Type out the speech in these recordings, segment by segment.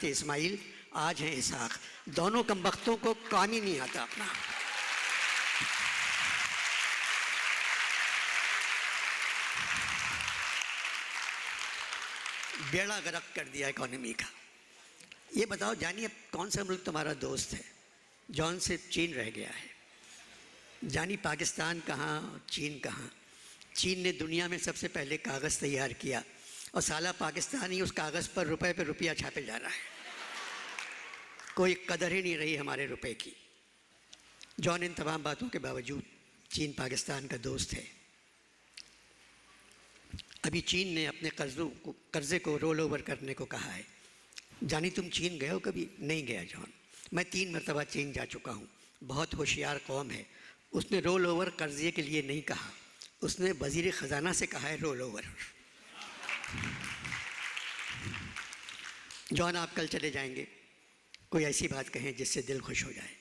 थे इस्माइल, आज हैं इसहाक। दोनों कमबख्तों को काम ही नहीं आता अपना। बेड़ा गर्क कर दिया इकोनॉमी का। ये बताओ जानिए, कौन सा मुल्क तुम्हारा दोस्त है? जॉन से चीन रह गया है। जानी पाकिस्तान कहाँ, चीन कहाँ? चीन ने दुनिया में सबसे पहले कागज़ तैयार किया और साला पाकिस्तान ही उस कागज़ पर रुपए पे रुपया छापे जा रहा है। कोई कदर ही नहीं रही हमारे रुपए की। जॉन इन तमाम बातों के बावजूद चीन पाकिस्तान का दोस्त है। अभी चीन ने अपने कर्ज़े को रोल ओवर करने को कहा है। जानी तुम चीन गए हो कभी? नहीं गया जॉन, मैं 3 मरतबा चीन जा चुका हूँ। बहुत होशियार कौम है। उसने रोल ओवर कर्ज़े के लिए नहीं कहा, उसने वज़ीर ख़जाना से कहा है रोल ओवर। जॉन आप कल चले जाएंगे, कोई ऐसी बात कहें जिससे दिल खुश हो जाए।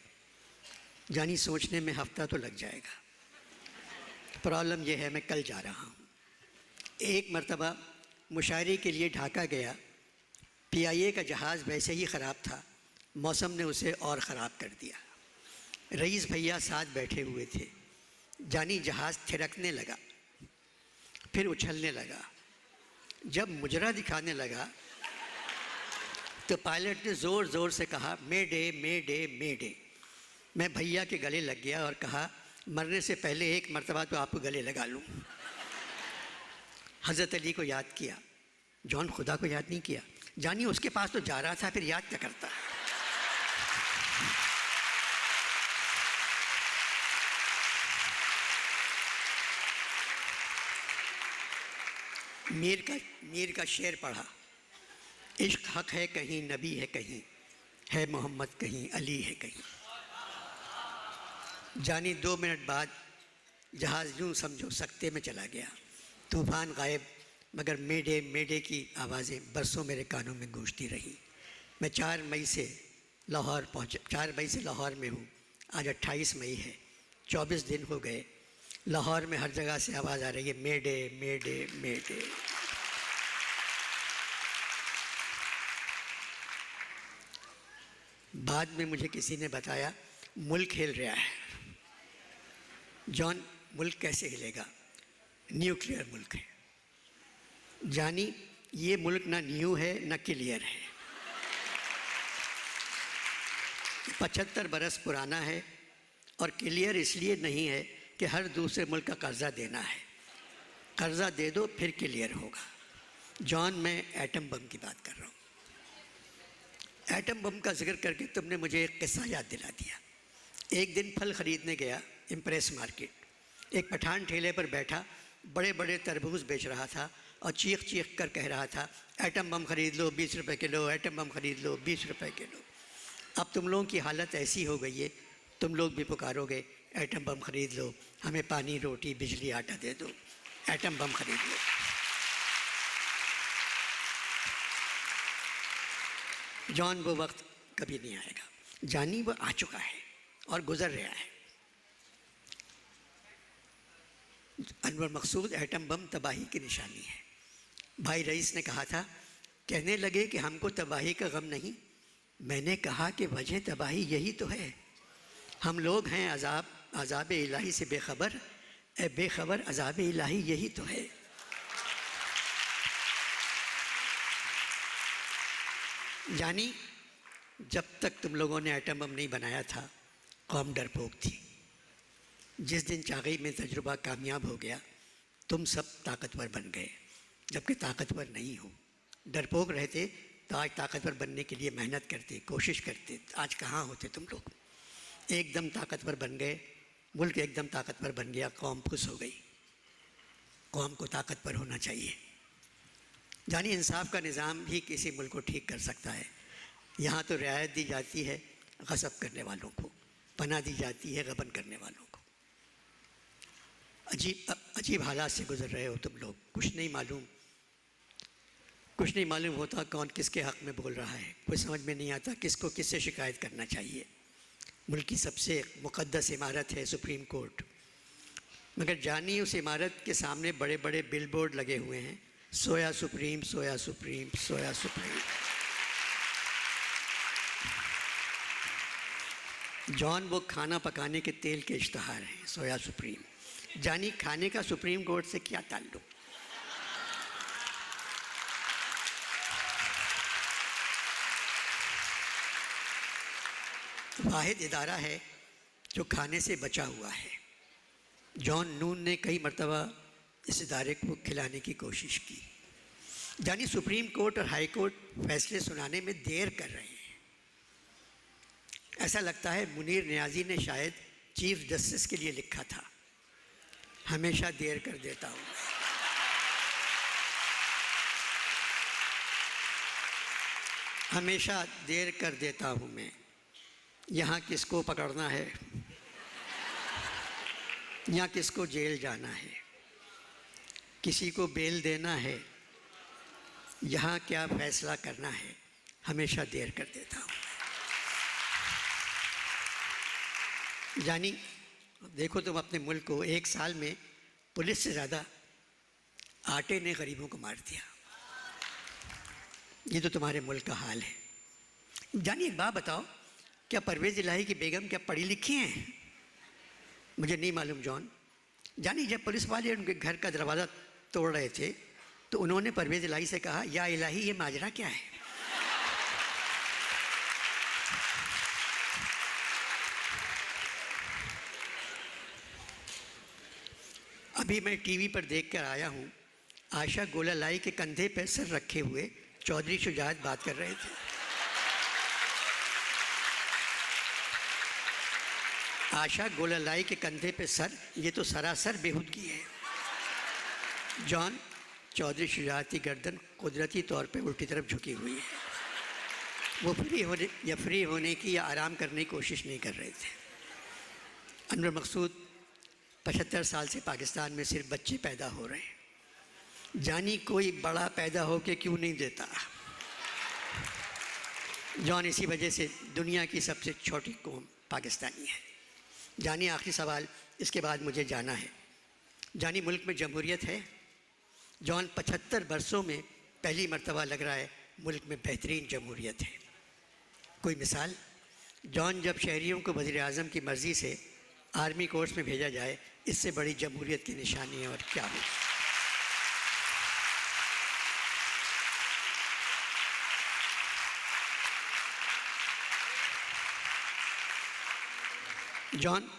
जानी सोचने में हफ्ता तो लग जाएगा। प्रॉब्लम यह है मैं कल जा रहा हूँ। एक मरतबा मुशायरे के लिए ढाका गया। PIA का जहाज़ वैसे ही ख़राब था, मौसम ने उसे और ख़राब कर दिया। रईस भैया साथ बैठे हुए थे। जानी जहाज़ थिरकने लगा, फिर उछलने लगा। जब मुजरा दिखाने लगा तो पायलट ने ज़ोर ज़ोर से कहा मेडे मेडे मेडे। मैं भैया के गले लग गया और कहा मरने से पहले एक मरतबा तो आपको गले लगा लूँ। हज़रत अली को याद किया, जॉन खुदा को याद नहीं किया। जानी उसके पास तो जा रहा था, फिर याद क्या करता। मीर का शेर पढ़ा, इश्क हक है कहीं, नबी है कहीं, है मोहम्मद कहीं, अली है कहीं। जानी 2 मिनट बाद जहाज़ यूँ समझो सकते में चला गया। तूफ़ान गायब, मगर मेडे मेडे की आवाज़ें बरसों मेरे कानों में गूंजती रही। मैं 4 मई से लाहौर में हूँ। आज 28 मई है, 24 दिन हो गए। लाहौर में हर जगह से आवाज़ आ रही है मेडे मेडे मेडे। बाद में मुझे किसी ने बताया मुल्क हिल रहा है। जॉन मुल्क कैसे हिलेगा? न्यूक्लियर मुल्क है। जानी ये मुल्क ना न्यू है ना क्लियर है। 75 बरस पुराना है और क्लियर इसलिए नहीं है कि हर दूसरे मुल्क का कर्ज़ा देना है। कर्ज़ा दे दो फिर क्लियर होगा। जॉन मैं एटम बम की बात कर रहा हूँ। एटम बम का जिक्र करके तुमने मुझे एक किस्सा याद दिला दिया। एक दिन फल ख़रीदने गया इम्प्रेस मार्केट। एक पठान ठेले पर बैठा बड़े बड़े तरबूज बेच रहा था और चीख चीख कर कह रहा था एटम बम ख़रीद लो 20 रुपये किलो, एटम बम ख़रीद लो 20 रुपये किलो। अब तुम लोगों की हालत ऐसी हो गई है, तुम लोग भी पुकारोगे एटम बम ख़रीद लो, हमें पानी रोटी बिजली आटा दे दो, एटम बम ख़रीद लो। जॉन वो वक्त कभी नहीं आएगा। जानी वो आ चुका है और गुज़र रहा है। अनवर मकसूद एटम बम तबाही की निशानी है। भाई रईस ने कहा था, कहने लगे कि हमको तबाही का गम नहीं। मैंने कहा कि वजह तबाही यही तो है। हम लोग हैं अज़ाब इलाही से बेखबर, ए बेखबर अज़ाब इलाही यही तो है। जानी जब तक तुम लोगों ने एटम बम नहीं बनाया था कौम डरपोक थी। जिस दिन चागई में तजुर्बा कामयाब हो गया तुम सब ताकतवर बन गए, जबकि ताकतवर नहीं हो। डरपोक रहते तो आज ताकतवर बनने के लिए मेहनत करते, कोशिश करते। आज कहाँ होते तुम लोग? एकदम ताकतवर बन गए, मुल्क एकदम ताकतवर बन गया, कौम खुश हो गई। कौम को ताकतवर होना चाहिए। जानी इंसाफ का निज़ाम भी किसी मुल्क को ठीक कर सकता है। यहाँ तो रियायत दी जाती है गसब करने वालों को, पनाह दी जाती है गबन करने वालों को। अजीब हालात से गुजर रहे हो तुम लोग। कुछ नहीं मालूम होता कौन किसके हक़ में बोल रहा है। कोई समझ में नहीं आता किसको किससे शिकायत करना चाहिए। मुल्क की सबसे मुक़द्दस इमारत है सुप्रीम कोर्ट, मगर जानी उस इमारत के सामने बड़े बड़े बिल बोर्ड लगे हुए हैं, सोया सुप्रीम, सोया सुप्रीम, सोया सुप्रीम। जॉन, वो खाना पकाने के तेल के इश्तहार हैं, सोया सुप्रीम। जानी, खाने का सुप्रीम कोर्ट से क्या ताल्लुक? वाहिद इदारा है जो खाने से बचा हुआ है। जॉन नून ने कई मरतबा इस इदारे को खिलाने की कोशिश की। जानी, सुप्रीम कोर्ट और हाई कोर्ट फैसले सुनाने में देर कर रहे हैं। ऐसा लगता है मुनीर नियाज़ी ने शायद चीफ जस्टिस के लिए लिखा था, हमेशा देर कर देता हूँ। हमेशा देर कर देता हूँ मैं। यहाँ किसको पकड़ना है, यहाँ किसको जेल जाना है, किसी को बेल देना है, यहाँ क्या फैसला करना है, हमेशा देर कर देता हूँ। जानी, देखो तुम अपने मुल्क को, एक साल में पुलिस से ज़्यादा आटे ने गरीबों को मार दिया। ये तो तुम्हारे मुल्क का हाल है। जानी, एक बात बताओ, क्या परवेज़ इलाही की बेगम क्या पढ़ी लिखी हैं? मुझे नहीं मालूम जॉन। जानी, जब पुलिस वाले उनके घर का दरवाज़ा तोड़ रहे थे तो उन्होंने परवेज़ इलाही से कहा, या इलाही, ये माजरा क्या है? अभी मैं टीवी पर देख कर आया हूँ, आशा गोलालाई के कंधे पर सर रखे हुए चौधरी शुजात बात कर रहे थे। आशा गोलालाई के कंधे पे सर, ये तो सरासर बेहूदगी है। जॉन, चौधरी शुजात की गर्दन कुदरती तौर पे उल्टी तरफ झुकी हुई है। वो फ्री होने की या आराम करने की कोशिश नहीं कर रहे थे। अनवर मकसूद, 75 साल से पाकिस्तान में सिर्फ बच्चे पैदा हो रहे हैं। जानी, कोई बड़ा पैदा हो के क्यों नहीं देता? जॉन, इसी वजह से दुनिया की सबसे छोटी कौम पाकिस्तानी है। जानी, आखिरी सवाल, इसके बाद मुझे जाना है। जानी, मुल्क में जमहूरियत है? जॉन, 75 बरसों में पहली मर्तबा लग रहा है मुल्क में बेहतरीन जमहूरियत है। कोई मिसाल? जॉन, जब शहरियों को वज़ीर आज़म की मर्ज़ी से आर्मी कोर्स में भेजा जाए, इससे बड़ी जमहूरियत की निशानी है और क्या हो। जॉन,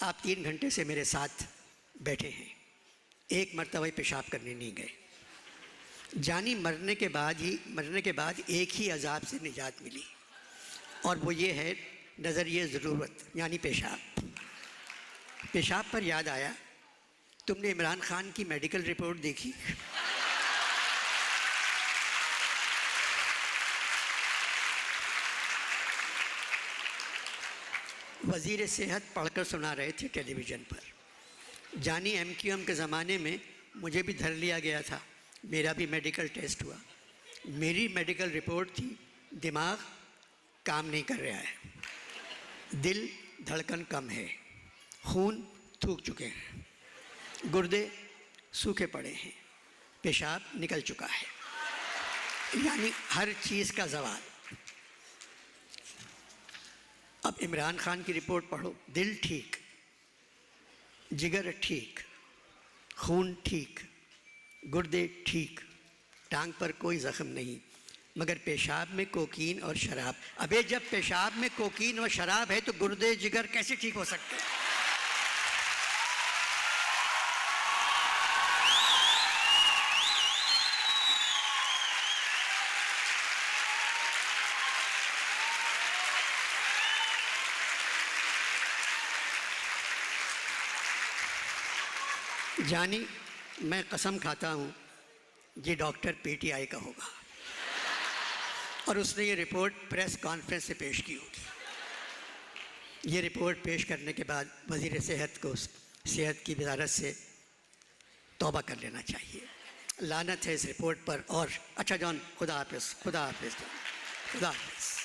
आप 3 घंटे से मेरे साथ बैठे हैं, एक मरतबा ही पेशाब करने नहीं गए। जानी, मरने के बाद एक ही अजाब से निजात मिली, और वो ये है नज़रिए ज़रूरत, यानी पेशाब। पेशाब पर याद आया, तुमने इमरान खान की मेडिकल रिपोर्ट देखी? वज़ीर सेहत पढ़कर सुना रहे थे टेलीविज़न पर। जानी, MQM के ज़माने में मुझे भी धर लिया गया था, मेरा भी मेडिकल टेस्ट हुआ। मेरी मेडिकल रिपोर्ट थी, दिमाग काम नहीं कर रहा है, दिल धड़कन कम है, खून थूक चुके हैं, गुर्दे सूखे पड़े हैं, पेशाब निकल चुका है, यानी हर चीज़ का ज़वाल। अब इमरान खान की रिपोर्ट पढ़ो, दिल ठीक, जिगर ठीक, खून ठीक, गुर्दे ठीक, टांग पर कोई ज़ख्म नहीं, मगर पेशाब में कोकीन और शराब। अबे, जब पेशाब में कोकीन और शराब है तो गुर्दे जिगर कैसे ठीक हो सकते हैं? जानी, मैं कसम खाता हूँ ये डॉक्टर PTI का होगा और उसने ये रिपोर्ट प्रेस कॉन्फ्रेंस से पेश की होगी। ये रिपोर्ट पेश करने के बाद वज़ीर सेहत को सेहत की वजारत से तौबा कर लेना चाहिए। लानत है इस रिपोर्ट पर। और अच्छा जॉन, खुदा हाफिज़, खुदा हाफिज़, खुदा हाफिज़।